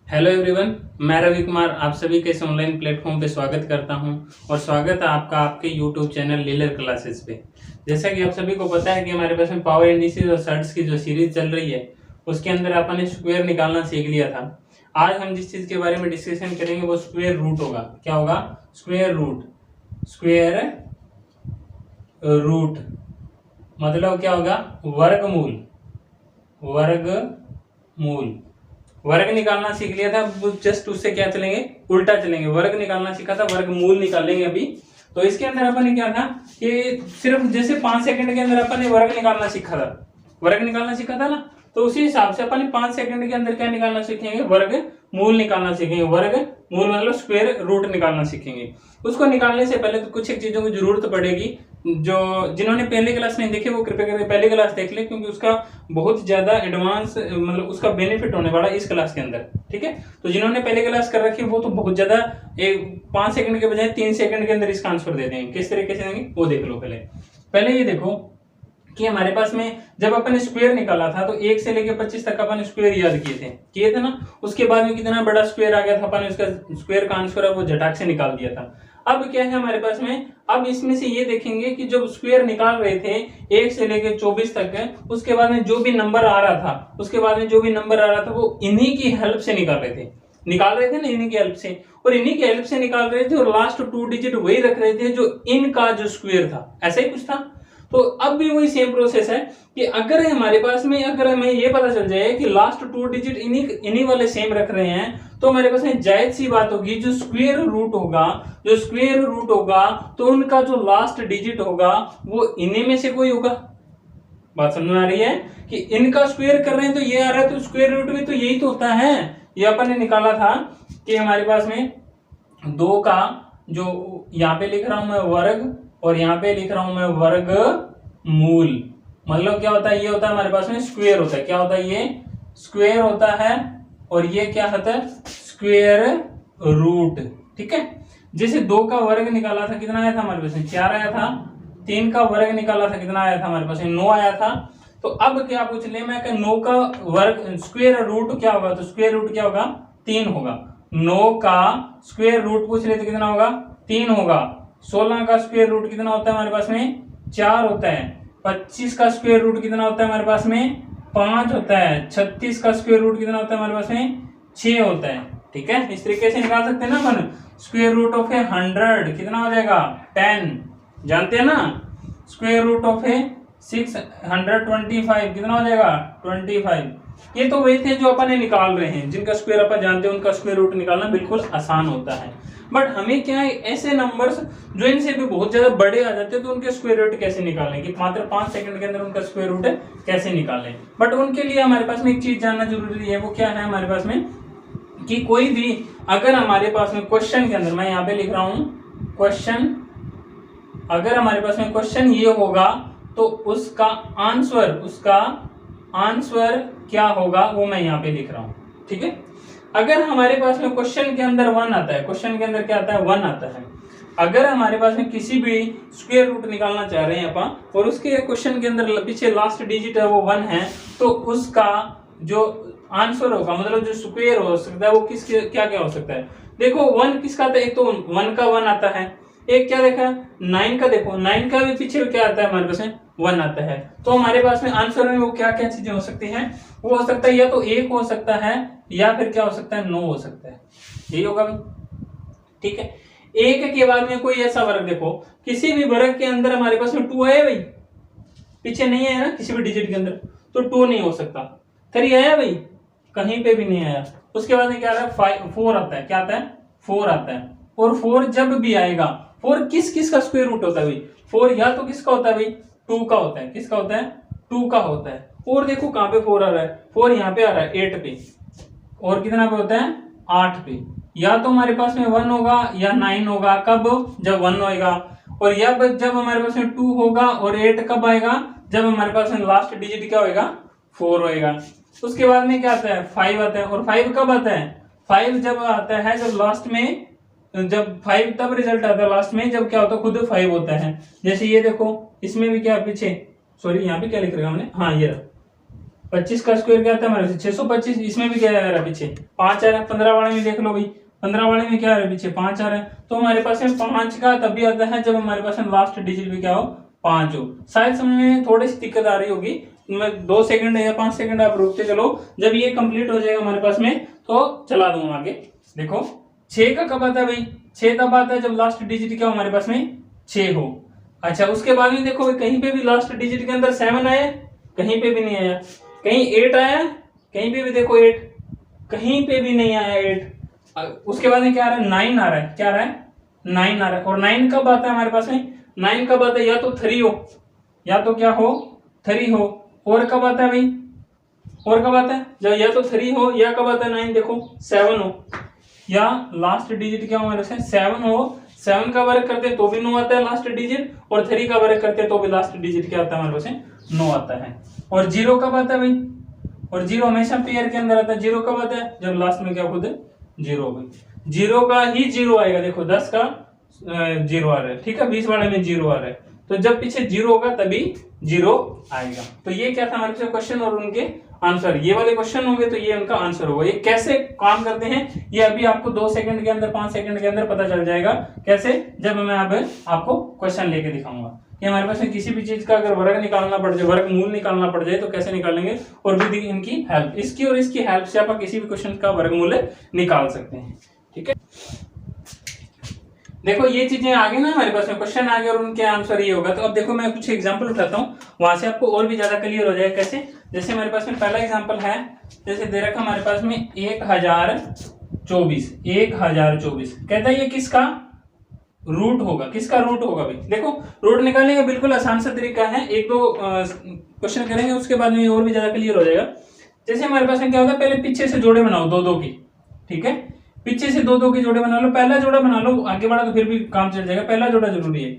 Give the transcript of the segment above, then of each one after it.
Hello everyone, मैं रवि कुमार आप सभी के इस ऑनलाइन प्लेटफॉर्म पे स्वागत करता हूं और स्वागत है आपका आपके यूट्यूब चैनल लीलर क्लासेस पे। जैसा कि आप सभी को पता है कि हमारे पास में पावर इंडिसेस और सर्ट्स की जो सीरीज चल रही है उसके अंदर अपन ने स्क्वायर निकालना सीख लिया था। आज हम जिस चीज़ के बारे में डिस्कशन करेंगे वो स्क्वायर रूट होगा। क्या होगा? Square root. स्क्वायर रूट मतलब क्या होगा? वर्गमूल। वर्गमूल वर्ग निकालना सीख लिया था, अब जस्ट उससे क्या चलेंगे, उल्टा चलेंगे। वर्ग निकालना सीखा था, वर्गमूल निकालेंगे अभी। तो इसके अंदर अपन ने क्या था कि सिर्फ जैसे 5 सेकंड के अंदर अपन ने वर्ग निकालना सीखा था, वर्ग निकालना सीखा था ना, तो उसी हिसाब से अपन 5 सेकंड के अंदर क्या निकालना सीखेंगे, वर्ग मूल निकालना सीखेंगे। वर्ग मूल मतलब स्क्वायर रूट निकालना सीखेंगे। उसको निकालने से पहले तो कुछ एक चीजों की जरूरत पड़ेगी। जो जिन्होंने पहले क्लास नहीं देखे वो कृपया करके पहले क्लास देख ले, क्योंकि उसका बहुत ज्यादा एडवांस मतलब उसका बेनिफिट होने वाला इस क्लास के अंदर। ठीक है, तो जिन्होंने पहले क्लास कर रखी है वो तो बहुत ज्यादा 5 सेकंड के बजाय 3 सेकंड के अंदर इसका आंसर दे देंगे। किस तरीके से देंगे वो देख लो। पहले ये देखो कि हमारे पास में जब अपन स्क्वायर निकाला था तो 1 से लेकर 25 तक अपन स्क्वायर याद किए थे ना। उसके बाद में कितना बड़ा स्क्वायर आ गया था, अपन उसका स्क्वायर का आंसर है वो झटाक से निकाल दिया था। अब क्या है हमारे पास में, अब इसमें से ये देखेंगे कि जब स्क्वायर निकाल रहे थे 1 से लेकर 24 तक, उसके बाद में जो भी नंबर आ रहा था, उसके बाद में जो भी नंबर आ रहा था वो इन्हीं की हेल्प से निकाल रहे थे ना, इन्हीं की हेल्प से। और इन्हीं की हेल्प से निकाल रहे थे और लास्ट 2 डिजिट वही रख रहे थे जो इनका जो स्क्वायर था, ऐसा ही कुछ था। तो अब भी वही सेम प्रोसेस है कि अगर हमारे पास में अगर हमें ये पता चल जाए कि लास्ट 2 डिजिट इन्हीं वाले सेम रख रहे हैं, तो हमारे पास में जायज सी बात होगी जो स्क्वायर रूट होगा तो उनका जो लास्ट डिजिट होगा वो इन्हीं में से कोई होगा। बात समझ में आ रही है कि इनका स्क्वायर कर रहे हैं तो ये आ रहा है, तो स्क्वायर रूट में तो यही तो होता है। ये अपन ने निकाला था कि हमारे पास में 2 का जो यहाँ पे लिख रहा हूं मैं वर्ग और यहाँ पे लिख रहा हूं मैं वर्गमूल, मतलब क्या होता है, ये होता है हमारे पास में स्क्वायर होता है। क्या होता है? ये स्क्वायर होता है और ये क्या होता है? Square root. ठीक है, जैसे 2 का वर्ग निकाला था कितना आया था हमारे पास में? 4 आया था। 3 का वर्ग निकाला था कितना आया था हमारे पास में? 9 आया था। तो अब क्या पूछ ले मैं कि 9 का वर्ग स्क्वायर रूट क्या होगा? तो स्क्वायर रूट क्या होगा? 3 होगा। 9 का स्क्वायर रूट पूछ ले तो कितना होगा? 3 होगा। 16 का स्क्वायर रूट कितना होता है हमारे पास में? 4 होता है। 25 का स्क्वायर रूट कितना होता है हमारे पास में? 5 होता है। 36 का स्क्वायर रूट कितना होता है हमारे पास में? 6 होता है। ठीक है, इस तरीके से निकाल सकते हैं ना अपन। स्क्वायर रूट ऑफ 100 कितना हो जाएगा? 10। जानते हैं ना? स्क्वायर रूट ऑफ 625 कितना हो जाएगा? 25। ये तो वही थे जो अपन निकाल रहे हैं, जिनका स्क्वायर अपन जानते हैं उनका स्क्वायर रूट निकालना बिल्कुल आसान होता है। बट हमें क्या है, ऐसे नंबर्स जो इनसे भी बहुत ज्यादा बड़े आ जाते हैं तो उनके स्क्वायर रूट कैसे निकालें, कि मात्र 5 सेकंड के अंदर उनका स्क्वायर रूट कैसे निकालें। बट उनके लिए हमारे पास में एक चीज जानना जरूरी है, वो क्या है हमारे पास में, कि कोई भी अगर हमारे पास में क्वेश्चन के अंदर, मैं यहाँ पे लिख रहा हूं क्वेश्चन, अगर हमारे पास में क्वेश्चन ये होगा तो उसका आंसर क्या होगा वो मैं यहाँ पे लिख रहा हूं। ठीक है, अगर हमारे पास में क्वेश्चन के अंदर 1 आता है, क्वेश्चन के अंदर क्या आता है? 1 आता है। अगर हमारे पास में किसी भी स्क्वायर रूट निकालना चाह रहे हैं अपन और उसके क्वेश्चन के अंदर पीछे लास्ट डिजिट है वो 1 है, तो उसका जो आंसर होगा, मतलब जो स्क्वायर हो सकता है वो किसके क्या क्या हो सकता है? देखो 1 किसका आता है? एक तो 1 का 1 आता है, एक क्या देखा 9 का, देखो 9 का भी पीछे क्या आता है हमारे पास में? 1 आता है। तो हमारे पास में आंसर में वो क्या क्या चीजें हो सकती हैं? वो हो सकता है या तो 1 हो सकता है या फिर क्या हो सकता है? 9 हो सकता है। यही होगा भाई। ठीक है, 1 के बाद में कोई ऐसा वर्ग देखो, किसी भी वर्ग के अंदर हमारे पास में 2 आया भाई, पीछे नहीं आया ना किसी भी डिजिट के अंदर, तो 2 नहीं हो सकता। 3 आया भाई, कहीं पे भी नहीं आया। उसके बाद में क्या आ रहा है? 4 आता है। क्या आता है? 4 आता है। और 4 जब भी आएगा, 4 किस किस का स्क्वायर रूट होता है भाई? 4 या तो किसका होता है भाई? 2 का होता है। किसका होता है? 2 का होता है। और देखो कहां पे 4 आ रहा है? 4 यहाँ पे आ रहा है 8 पे, और कितना पे होता है? 8 पे। या तो हमारे पास में 1 होगा या 9 होगा। कब? जब 1 होएगा। और या जब हमारे पास में 2 होगा। और 8 कब आएगा? जब हमारे पास में लास्ट डिजिट क्या होएगा? 4 होएगा। उसके बाद में क्या आता है? 5 आता है। और 5 कब आता है? 5 जब आता है जब लास्ट में, जब 5 तब रिजल्ट आता है लास्ट में जब क्या होता है? खुद 5 होता है। जैसे ये देखो इसमें भी क्या पीछे, सॉरी यहाँ पे क्या लिख रहा हमने, हाँ ये रहा 25 का स्क्वायर क्या आता है हमारे पास 625। इसमें भी क्या आ रहा है पीछे 5 आ रहा है। 15 वाले में देख लो भाई, 15 वाले में क्या आ रहा है पीछे 5 आ रहा है। तो हमारे पास में 5 का तभी आता है जब हमारे पास में लास्ट डिजिट भी क्या हो 5 हो। शायद समझ में थोड़ी सी दिक्कत आ रही होगी, मैं 2 सेकंड या 5 सेकंड आप रुकते चलो। जब ये कंप्लीट हो जाएगा हमारे पास में तो चला दूंगा आगे। देखो 6 का कब आता है भाई, 6 तब आता है जब लास्ट डिजिट क्या हो हमारे पास में 6 हो। अच्छा उसके बाद में देखो कहीं पे भी लास्ट डिजिट के अंदर 7 आया, कहीं पे भी नहीं आया। कहीं 8 आया, कहीं पे भी देखो 8, कहीं पे भी नहीं आया 8। उसके बाद में क्या आ रहा है 9 आ रहा है। क्या आ रहा है 9 आ रहा है। और 9 कब आता है हमारे पास में, 9 कब आता है या तो 3 हो या तो क्या हो 3 हो। और कब आता है भाई, और कब आता है जब या तो 3 हो या कब आता है 9 देखो 7 हो, या लास्ट डिजिट क्या हो हमारे पास 7 हो। 7 का वर्ग करते तो भी 9 आता है लास्ट डिजिट, और 3 का वर्ग करते तो भी लास्ट डिजिट क्या आता है हमारे पास 9 आता है। और 0 कब आता है भाई, और 0 हमेशा पेयर के अंदर आता है। 0 कब आता है जब लास्ट में क्या खुद 0 भाई, 0 का ही 0 आएगा। देखो 10 का 0 आ रहा है, ठीक है 20 वाले में 0 आ रहा है, तो जब पीछे 0 होगा तभी 0 आएगा। तो ये क्या था हमारे पास क्वेश्चन और उनके आंसर। ये वाले क्वेश्चन होंगे तो ये उनका आंसर होगा। ये कैसे काम करते हैं ये अभी आपको 2 सेकंड के अंदर 5 सेकंड के अंदर पता चल जाएगा। कैसे, जब मैं अब आपको क्वेश्चन लेके दिखाऊंगा कि हमारे पास में किसी भी चीज का अगर वर्ग निकालना पड़ जाए, वर्ग मूल निकालना पड़ जाए तो कैसे निकालेंगे, और भी इनकी हेल्प, इसकी और इसकी हेल्प से आप किसी भी क्वेश्चन का वर्गमूल निकाल सकते हैं। ठीक है, देखो ये चीजें आगे ना हमारे पास में क्वेश्चन आ गए और उनके आंसर ये होगा। तो अब देखो मैं कुछ एग्जांपल उठाता हूँ, वहां से आपको और भी ज्यादा क्लियर हो जाएगा। कैसे, जैसे हमारे पास में पहला एग्जांपल है, जैसे दे रखा हमारे पास में 1024 कहता है ये किसका रूट होगा, किसका रूट होगा भाई। देखो रूट निकालने का बिल्कुल आसान सा तरीका है, एक दो क्वेश्चन करेंगे उसके बाद में और भी ज्यादा क्लियर हो जाएगा। जैसे हमारे पास में क्या होता है, पहले पीछे से जोड़े बनाओ दो दो की, ठीक है, पीछे से दो दो के जोड़े बना लो। पहला जोड़ा बना लो, आगे बढ़ा तो फिर भी काम चल जाएगा, पहला जोड़ा जरूरी है।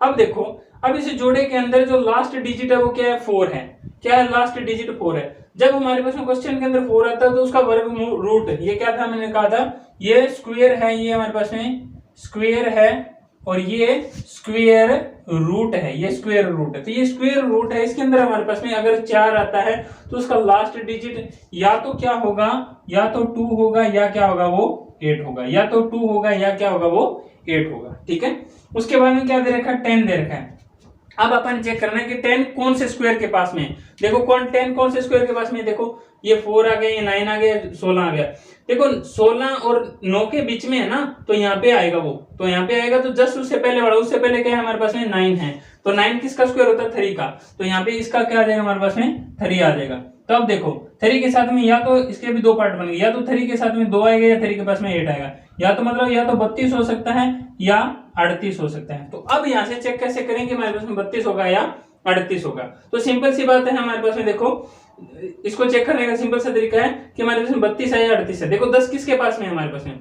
अब देखो, अब इस जोड़े के अंदर जो लास्ट डिजिट है वो क्या है 4 है। क्या है लास्ट डिजिट 4 है। जब हमारे पास में क्वेश्चन के अंदर 4 आता है तो उसका वर्ग रूट, ये क्या था मैंने कहा था, ये स्क्वायर है, ये हमारे पास में स्क्वायर है और ये स्क्वायर रूट है, ये स्क्वायर रूट है। तो ये स्क्वायर रूट है, इसके अंदर हमारे पास में अगर 4 आता है तो उसका लास्ट डिजिट या तो क्या होगा, या तो 2 होगा या क्या होगा वो 8 होगा, या तो 2 होगा या क्या होगा वो 8 होगा। ठीक है, उसके बाद में क्या दे रखा है 10 दे रखा है। अब अपन चेक करना है कि 10 कौन से स्क्वायर के पास में है। देखो 10 कौन से स्क्वायर के पास में है, देखो ये 4 आ गया, ये 9 आ गया, 16 आ गया। देखो 16 और 9 के बीच में है ना, तो यहाँ पे आएगा वो, तो यहाँ पे आएगा। तो जस्ट उससे पहले वाला, उससे पहले क्या है हमारे पास में 9 है, तो 9 किसका स्क्वायर होता है 3 का, तो यहाँ पे इसका क्या आ जाएगा हमारे पास में 3 आ जाएगा। तो अब देखो 3 के साथ में या तो इसके भी दो पार्ट बनेंगे, या तो 3 के साथ में 2 आएगा या 3 के पास में 8 आएगा, या तो मतलब या तो 32 हो सकता है या 38 हो सकता है। तो अब यहाँ से चेक कैसे करेंगे हमारे पास में 32 होगा या 38 होगा। तो सिंपल सी बात है हमारे पास में, देखो इसको चेक करने का सिंपल सा तरीका है कि हमारे पास में 32 है या 38 है। देखो 10 किसके पास में है हमारे पास में,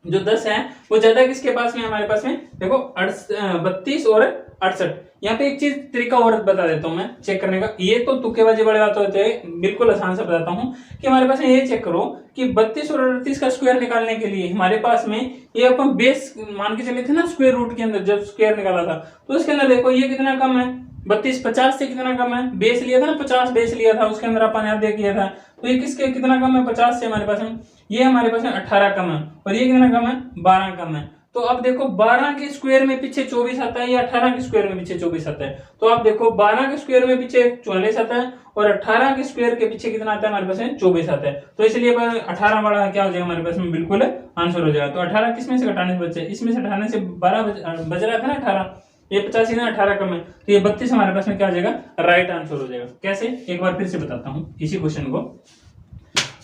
जो 10 है वो ज्यादा किसके पास में है हमारे पास में, देखो 32 और 68। यहाँ पे एक चीज तरीका और बता देता हूँ मैं चेक करने का, ये तो तुक्केबाजी बड़े बात होते हैं, बिल्कुल आसान से बताता हूँ कि हमारे पास में ये चेक करो कि 32 और 38 का स्क्वायर निकालने के लिए हमारे पास में ये अपन बेस मान के चले थे ना, स्क्वायर रूट के अंदर जब स्क्वायर निकाला था तो उसके अंदर देखो ये कितना कम है 32, 50 से कितना कम है, बेस लिया था ना 50 बेस लिया था, उसके अंदर अपन याद किया था, तो ये किसके कितना कम है 50 से हमारे पास में, ये हमारे पास में 18 कम है, और ये कितना कम है 12 कम है। तो अब देखो 12 के स्क्वायर में पीछे 24 आता है या 18 के स्क्वायर में पीछे 24 आता है। तो आप देखो 12 के स्क्वायर में पीछे 44 आता है और 18 के स्क्वायर के पीछे कितना आता है हमारे पास में 24 आता है। तो इसलिए 18 बड़ा क्या हो जाएगा हमारे पास में, बिल्कुल आंसर हो जाएगा। तो 18 किसमें से घटाने से बचे, इसमें से घटाने से 12 बच रहा था ना 18, ये 85 ना 18 कम है, तो ये 32 हमारे पास में क्या आ जाएगा, राइट आंसर हो जाएगा। कैसे, एक बार फिर से बताता हूँ इसी क्वेश्चन को।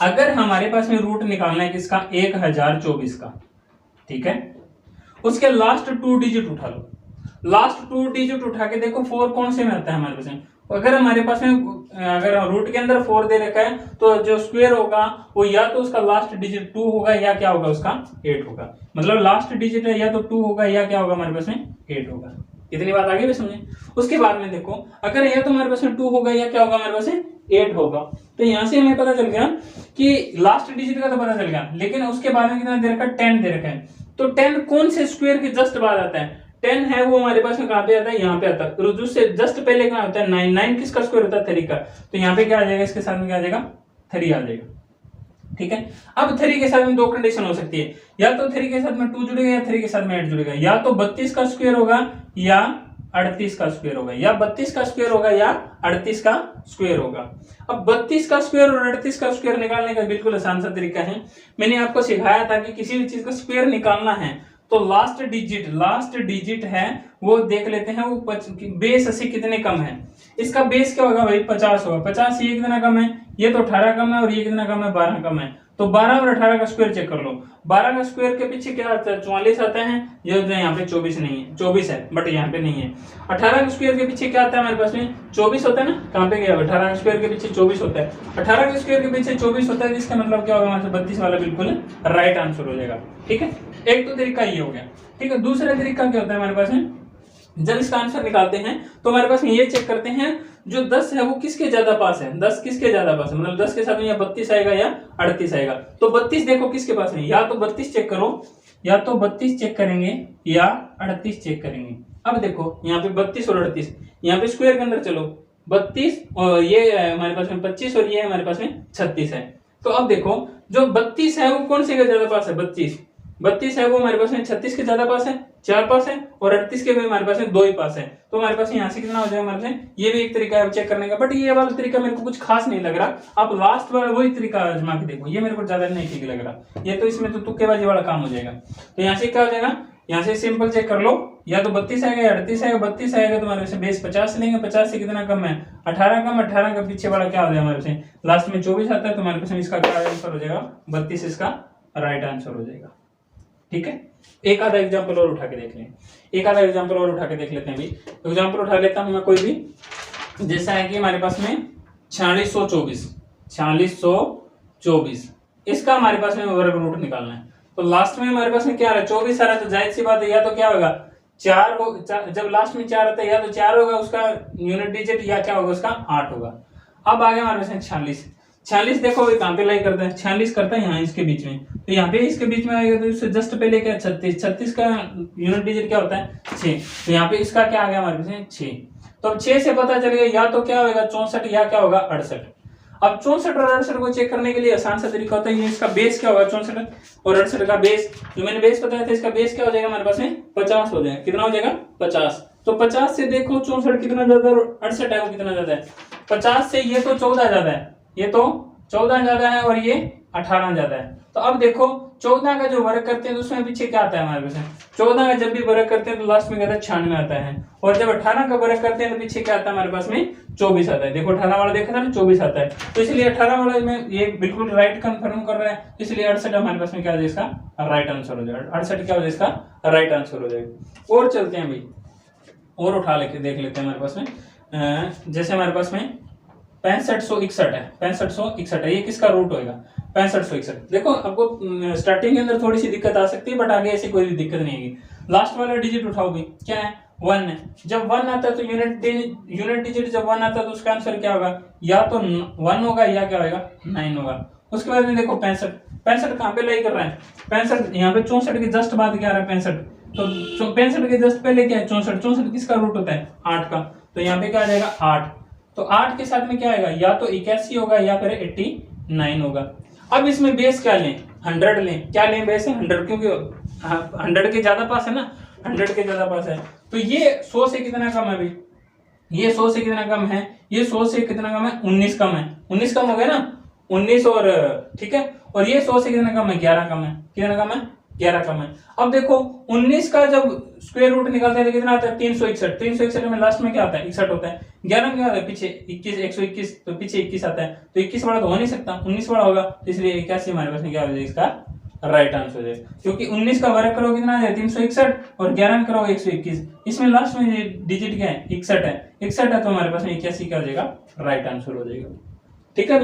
अगर हमारे पास में रूट निकालना है किसका 1024 का, ठीक है, उसके लास्ट 2 डिजिट उठा लो, लास्ट 2 डिजिट उठा के देखो 4 कौन से में आता है हमारे पास में। अगर हमारे पास में अगर रूट के अंदर 4 दे रखा है तो जो स्क्वायर होगा वो या तो उसका लास्ट डिजिट 2 होगा या क्या होगा उसका 8 होगा। मतलब लास्ट डिजिट है या तो 2 होगा या क्या होगा हमारे पास में 8 होगा। इतनी बात आगे भी समझे। उसके बाद में देखो अगर या तो हमारे पास में 2 होगा या क्या होगा हमारे पास में 8 होगा। तो यहां से हमें पता चल गया कि लास्ट डिजिट का तो पता चल गया, लेकिन उसके बाद में कितना दे रखा है 10 दे रखा है। तो 10 कौन से स्क्वायर के जस्ट बाद आता है, 10 है वो हमारे पास में कहाँ पे आता है, यहाँ पे आता है। तो से जस्ट पहले कहाँ होता है 9, 9 किसका स्क्वायर होता है 3 का, तो यहाँ पे क्या आ जाएगा, इसके साथ में क्या आ जाएगा 3 आ जाएगा। ठीक है, अब 3 के साथ में दो कंडीशन हो सकती है, या तो 3 के साथ में 2 जुड़ेगा या 3 के साथ में 8 जुड़ेगा, या तो 32 का स्क्वायर होगा या 38 का स्क्वायर होगा, या 32 का स्क्वायर होगा या 38 का स्क्वायर होगा। अब 32 का स्क्वायर और 38 का स्क्वायर निकालने का बिल्कुल आसान सा तरीका है। मैंने आपको सिखाया था कि किसी भी चीज का स्क्वायर निकालना है तो लास्ट डिजिट है वो देख लेते हैं, वो बेस 80 कितने कम है। इसका बेस क्या होगा भाई 50 होगा, 50 ये कितना कम है, ये तो 18 कम है, और ये कितना कम है 12 कम है। तो 12 और 18 का स्क्वायर चेक कर लो, 12 का स्क्वायर के पीछे क्या आता है 44 आता है, ये जो यहाँ पे 24 नहीं है, 24 है बट यहाँ पे नहीं है। 18 के स्क्वायर के पीछे क्या आता है हमारे पास में 24 होता है ना, कहाँ पे गया 18 के स्क्वायर के पीछे 24 होता है, 18 के स्क्वायर के पीछे 24 होता है, इसका मतलब क्या होगा हमारे 32 वाला बिल्कुल राइट आंसर हो जाएगा। ठीक है, एक तो तरीका ये हो गया। ठीक है, दूसरा तरीका क्या होता है हमारे पास में, जब इसका आंसर निकालते हैं तो हमारे पास में ये चेक करते हैं जो 10 है वो किसके ज्यादा पास है, 10 किसके ज्यादा पास है, मतलब 10 के साथ में या 32 आएगा या 38 आएगा। तो 32 देखो किसके पास है, या तो 32 चेक करो, या तो 32 चेक करेंगे या 38 चेक करेंगे। अब देखो यहाँ पे 32 और 38, यहाँ पे स्क्वायर के अंदर चलो 32 और ये हमारे पास में 25 और ये हमारे पास में 36 है। तो अब देखो जो 32 है वो कौन से के ज्यादा पास है, 32 है वो हमारे पास में 36 के ज्यादा पास है, 4 पास है, और 38 के भी हमारे पास में 2 ही पास है। तो हमारे पास यहाँ से कितना हो जाएगा हमारे पास, ये भी एक तरीका है चेक करने का, बट ये वाला तरीका मेरे को कुछ खास नहीं लग रहा। आप लास्ट वाला वही तरीका आजमा के देखो, ये मेरे को ज्यादा नहीं ठीक लग रहा, ये तो इसमें तो तुक्केबाजी वाला काम हो जाएगा। तो यहाँ से क्या हो जाएगा, यहाँ से सिंपल चेक कर लो, या तो 32 आएगा या 38 आएगा। 32 आएगा तो हमारे बेस 50 लेंगे, 50 से कितना कम है 18 कम, 18 का पीछे वाला क्या हो जाएगा हमारे से लास्ट में 24 आता है, तो हमारे पास इसका क्या आंसर हो जाएगा 32 इसका राइट आंसर हो जाएगा। ठीक है, एक आधा एग्जांपल और उठा के देख लें, एक आधा एग्जांपल और उठा के देख लेते हैं। अभी एग्जांपल उठा लेता हूं मैं कोई भी, जैसा है कि हमारे पास में 4624 इसका हमारे पास में वर्ग रूट निकालना है। तो लास्ट में हमारे पास में क्या आ रहा है 24 आ रहा है, तो जाहिर सी बात है या तो क्या होगा 4 हो, जब लास्ट में 4 आता है या तो 4 होगा उसका यूनिट डिजिट, या क्या होगा उसका 8 होगा। अब आगे हमारे पास में 46 देखो कहां पे लाई करता है, 46 करता है यहाँ इसके बीच में, तो यहाँ पे इसके बीच में आएगा तो इससे जस्ट पहले क्या 36 का यूनिट डिजिट क्या होता है 6, तो यहाँ पे इसका क्या आ गया हमारे पास 6। तो अब 6 से पता चल गया या तो क्या होगा 64 या क्या होगा 68। अब 64 और 68 को चेक करने के लिए आसान सा तरीका होता है, ये इसका बेस क्या होगा 64 और 68 का बेस, जो मैंने बेस बताया था इसका बेस क्या हो जाएगा हमारे पास में 50 हो जाएगा। कितना हो जाएगा 50। तो 50 से देखो 64 कितना ज्यादा और 68 है वो कितना ज्यादा है, 50 से ये तो 14 ज्यादा है, ये तो 14 ज्यादा है और ये 18 ज्यादा है। तो अब देखो 14 का जो वर्ग करते हैं तो उसमें पीछे क्या आता है हमारे पास 14 का जब भी वर्ग करते हैं तो लास्ट में क्या आता है 96 आता है, और जब 18 का वर्ग करते हैं तो पीछे क्या आता है हमारे पास में 24 आता है। देखो 18 वाला देखा था ना 24 आता है, तो इसलिए 18 वाला में ये बिल्कुल राइट कंफर्म कर रहा है, इसलिए 68 हमारे पास में क्या हो जाएगा इसका राइट आंसर हो जाएगा। 68 क्या हो जाएगा इसका राइट आंसर हो जाएगा। और चलते हैं भाई और उठा लेके देख लेते हैं हमारे पास में, जैसे हमारे पास में 6561 है, 6561 है, ये किसका रूट होएगा 6561। देखो आपको स्टार्टिंग के अंदर थोड़ी सी दिक्कत आ सकती है बट आगे ऐसी कोई भी दिक्कत नहीं आएगी। लास्ट वाला डिजिट उठाओ भी, क्या है 1 है, जब 1 आता है तो यूनिट डिजिट जब 1 आता है तो उसका आंसर क्या होगा या तो 1 होगा या क्या होगा 9 होगा। उसके बाद में देखो 65 कहाँ पे लाई कर रहा है 65, यहाँ पे 64 के जस्ट बाद क्या आ रहा है 65, तो 65 के जस्ट पहले क्या है 64 किसका रूट होता है 8 का, तो यहाँ पे क्या आ जाएगा 8, तो 8 के साथ में क्या आएगा या तो 81 होगा या फिर 89 होगा। अब इसमें बेस क्या लें 100 लें, क्या लें बेस 100, क्योंकि 100 के ज्यादा पास है ना, 100 के ज्यादा पास है, तो ये 100 से कितना कम है भाई, ये 100 से कितना कम है, ये 100 से कितना कम है 19 कम है, 19 कम हो गया ना 19 और ठीक है, और ये 100 से कितना कम है 11 कम है, कितना कम है 11 कम है। अब देखो 19 का जब स्क्वायर रूट निकालते हैं तो कितना आता है 361, 361 में लास्ट में क्या आता है 61 होता है, 11 में क्या आता है पीछे 21, 121 तो पीछे 21 आता है, तो 21 वाला तो हो नहीं सकता 19 वाला होगा, तो इसलिए 81 हमारे पास में क्या हो जाएगा इसका राइट आंसर हो जाएगा, क्योंकि 19 का वर्ग करो कितना आ जाए 361 और 11 करो 121, इसमें लास्ट में डिजिट क्या है 61 है, 61 है तो हमारे पास में 81 क्या हो जाएगा राइट आंसर हो जाएगा। ठीक है।